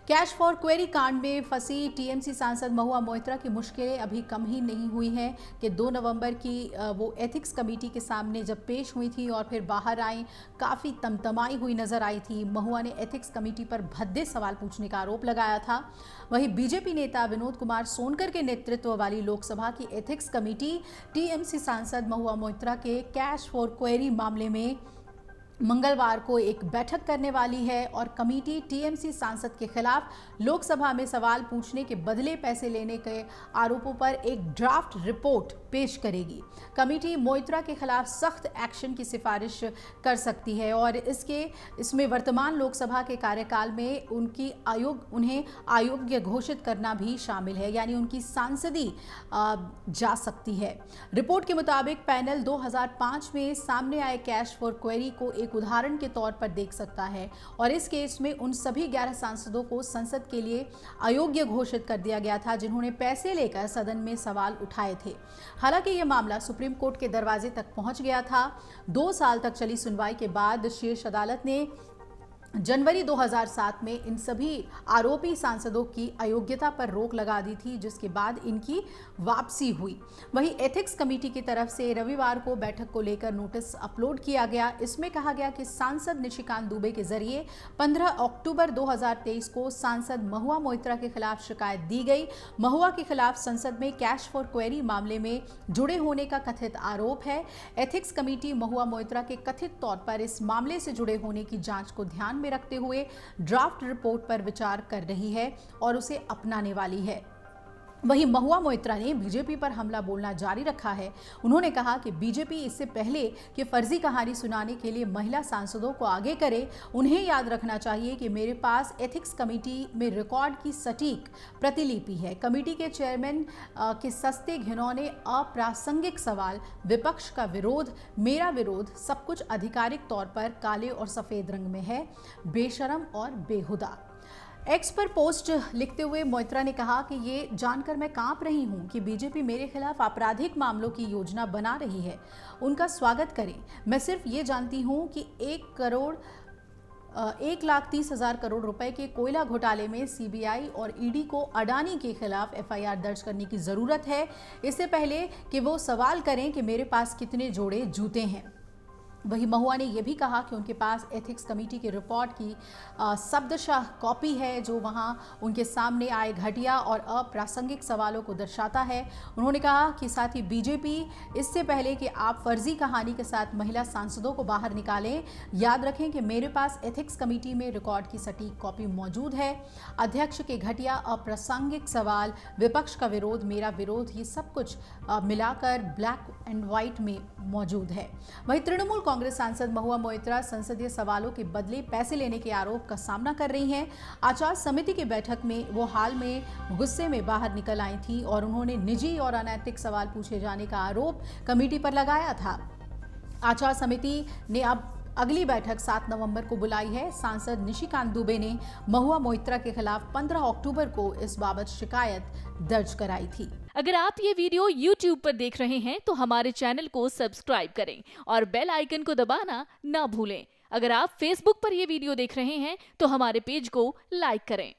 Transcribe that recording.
Cash for query कांड में फंसी टीएमसी सांसद महुआ मोइत्रा की मुश्किलें अभी कम ही नहीं हुई हैं कि 2 नवंबर की वो एथिक्स कमेटी के सामने जब पेश हुई थी और फिर बाहर आई, काफ़ी तमतमाई हुई नजर आई थी। महुआ ने एथिक्स कमेटी पर भद्दे सवाल पूछने का आरोप लगाया था। वहीं बीजेपी नेता विनोद कुमार सोनकर के नेतृत्व वाली लोकसभा की एथिक्स कमेटी टीएमसी सांसद महुआ मोइत्रा के कैश फॉर क्वेरी मामले में मंगलवार को एक बैठक करने वाली है और कमेटी टीएमसी सांसद के खिलाफ लोकसभा में सवाल पूछने के बदले पैसे लेने के आरोपों पर एक ड्राफ्ट रिपोर्ट पेश करेगी। कमेटी मोइत्रा के खिलाफ सख्त एक्शन की सिफारिश कर सकती है और इसमें वर्तमान लोकसभा के कार्यकाल में उन्हें अयोग्य घोषित करना भी शामिल है, यानी उनकी सांसदी जा सकती है। रिपोर्ट के मुताबिक पैनल 2005 में सामने आए कैश फॉर क्वेरी को एक उदाहरण के तौर पर देख सकता है और इस केस में उन सभी 11 सांसदों को संसद के लिए अयोग्य घोषित कर दिया गया था जिन्होंने पैसे लेकर सदन में सवाल उठाए थे। हालांकि यह मामला सुप्रीम कोर्ट के दरवाजे तक पहुंच गया था। 2 साल तक चली सुनवाई के बाद शीर्ष अदालत ने जनवरी 2007 में इन सभी आरोपी सांसदों की अयोग्यता पर रोक लगा दी थी, जिसके बाद इनकी वापसी हुई। वहीं एथिक्स कमेटी की तरफ से रविवार को बैठक को लेकर नोटिस अपलोड किया गया। इसमें कहा गया कि सांसद निशिकांत दुबे के जरिए 15 अक्टूबर 2023 को सांसद महुआ मोइत्रा के खिलाफ शिकायत दी गई। महुआ के खिलाफ संसद में कैश फॉर क्वेरी मामले में जुड़े होने का कथित आरोप है। एथिक्स कमेटी महुआ मोइत्रा के कथित तौर पर इस मामले से जुड़े होने की जांच को ध्यान में रखते हुए ड्राफ्ट रिपोर्ट पर विचार कर रही है और उसे अपनाने वाली है। वहीं महुआ मोइत्रा ने बीजेपी पर हमला बोलना जारी रखा है। उन्होंने कहा कि बीजेपी इससे पहले कि फर्जी कहानी सुनाने के लिए महिला सांसदों को आगे करे, उन्हें याद रखना चाहिए कि मेरे पास एथिक्स कमेटी में रिकॉर्ड की सटीक प्रतिलिपि है। कमेटी के चेयरमैन के सस्ते घिनौने अप्रासंगिक सवाल, विपक्ष का विरोध, मेरा विरोध, सब कुछ आधिकारिक तौर पर काले और सफेद रंग में है, बेशरम और बेहुदा। एक्स पर पोस्ट लिखते हुए मोइत्रा ने कहा कि ये जानकर मैं कांप रही हूं कि बीजेपी मेरे खिलाफ आपराधिक मामलों की योजना बना रही है। उनका स्वागत करें। मैं सिर्फ ये जानती हूं कि 1,30,000 करोड़ रुपए के कोयला घोटाले में सीबीआई और ईडी को अडानी के खिलाफ एफआईआर दर्ज करने की जरूरत है, इससे पहले कि वो सवाल करें कि मेरे पास कितने जोड़े जूते हैं। वहीं महुआ ने यह भी कहा कि उनके पास एथिक्स कमेटी की रिपोर्ट की शब्दशः कॉपी है जो वहां उनके सामने आए घटिया और अप्रासंगिक सवालों को दर्शाता है। उन्होंने कहा कि साथ ही बीजेपी इससे पहले कि आप फर्जी कहानी के साथ महिला सांसदों को बाहर निकालें, याद रखें कि मेरे पास एथिक्स कमेटी में रिकॉर्ड की सटीक कॉपी मौजूद है। अध्यक्ष के घटिया अप्रासंगिक सवाल, विपक्ष का विरोध, मेरा विरोध, ये सब कुछ मिलाकर ब्लैक एंड व्हाइट में मौजूद है। वहीं तृणमूल कांग्रेस सांसद महुआ मोइत्रा संसदीय सवालों के बदले पैसे लेने के आरोप का सामना कर रही हैं। आचार समिति की बैठक में वो हाल में गुस्से में बाहर निकल आई थी और उन्होंने निजी और अनैतिक सवाल पूछे जाने का आरोप कमेटी पर लगाया था। आचार समिति ने अब अगली बैठक 7 नवंबर को बुलाई है। सांसद निशिकांत दुबे ने महुआ मोइत्रा के खिलाफ 15 अक्टूबर को इस बाबत शिकायत दर्ज कराई थी। अगर आप ये वीडियो YouTube पर देख रहे हैं तो हमारे चैनल को सब्सक्राइब करें और बेल आइकन को दबाना ना भूलें। अगर आप Facebook पर ये वीडियो देख रहे हैं तो हमारे पेज को लाइक करें।